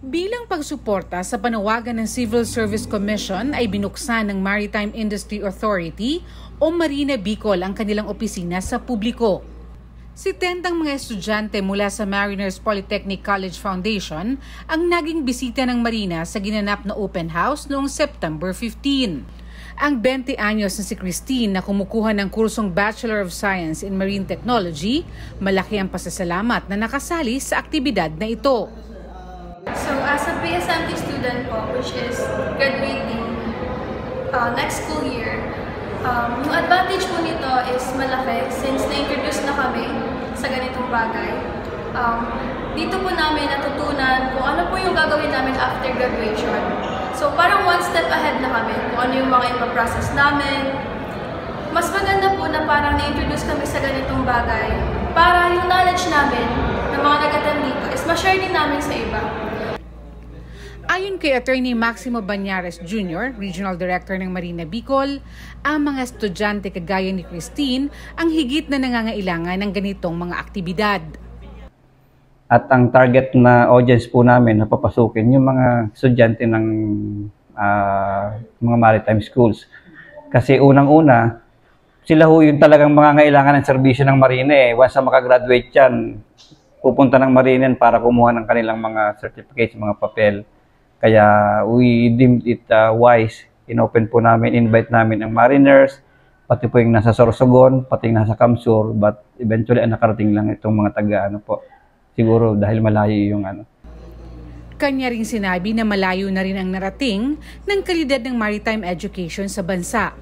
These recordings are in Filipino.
Bilang pagsuporta sa panawagan ng Civil Service Commission ay binuksan ng Maritime Industry Authority o Marina Bicol ang kanilang opisina sa publiko. 70 mga estudyante mula sa Mariners Polytechnic College Foundation ang naging bisita ng Marina sa ginanap na open house noong September 15. Ang 20 anyos na si Christine na kumukuha ng kursong Bachelor of Science in Marine Technology, malaki ang pasasalamat na nakasali sa aktibidad na ito. So as a PSMT student po, which is graduating next school year, yung advantage po nito is malaki since na-introduce na kami sa ganitong bagay. Dito po namin natutunan kung ano po yung gagawin namin after graduation. So parang one step ahead na kami kung ano yung mga ipaprocess namin. Mas maganda po na parang na-introduce kami sa ganitong bagay para yung knowledge namin ng mga nag-attend dito is ma-share din namin sa iba. Ayon kay Attorney Maximo Banyares Jr., Regional Director ng Marina Bicol, ang mga estudyante kagaya ni Christine ang higit na nangangailangan ng ganitong mga aktibidad. At ang target na audience po namin na papasukin yung mga estudyante ng mga maritime schools. Kasi unang-una, sila ho yung talagang mangangailangan ng serbisyo ng Marina eh. Once na makagraduate yan, pupunta ng Marina para kumuha ng kanilang mga certificates, mga papel. Kaya we deemed it wise, inopen po namin, invite namin ang mariners, pati po yung nasa Sorsogon, pati yung nasa Kamsur, but eventually nakarating lang itong mga siguro dahil malayo yung Kanya ring sinabi na malayo na rin ang narating ng kalidad ng maritime education sa bansa.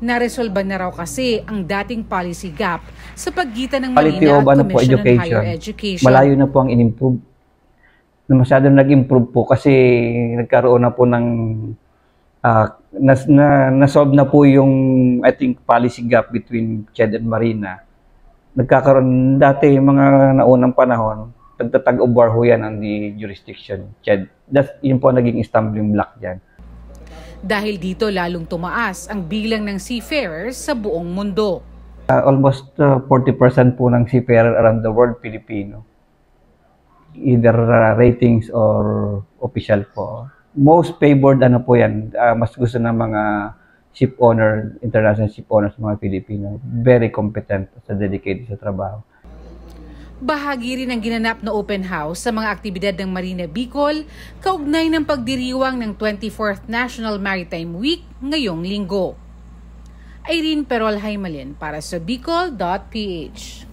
Naresolba na raw kasi ang dating policy gap sa pagitan ng Marina at Commission on Higher Education. Malayo na po ang in-improve. Masyadong nag-improve po kasi nagkaroon na po ng na-solve na po yung I think policy gap between CHED and Marina. Nagkakaroon dati yung mga naunang panahon, nagtatag-o-war ho yan ang the jurisdiction CHED. Yun po naging stumbling block dyan. Dahil dito lalong tumaas ang bilang ng seafarers sa buong mundo. Almost 40% po ng seafarer around the world Filipino. Either ratings or official po. Most favored po yan. Mas gusto ng mga ship owner, international ship owners, mga Pilipino. Very competent sa dedicated sa trabaho. Bahagi rin ang ginanap na open house sa mga aktibidad ng Marina Bicol kaugnay ng pagdiriwang ng 24th National Maritime Week ngayong linggo. Irene Perol Haymalin para sa Bicol.ph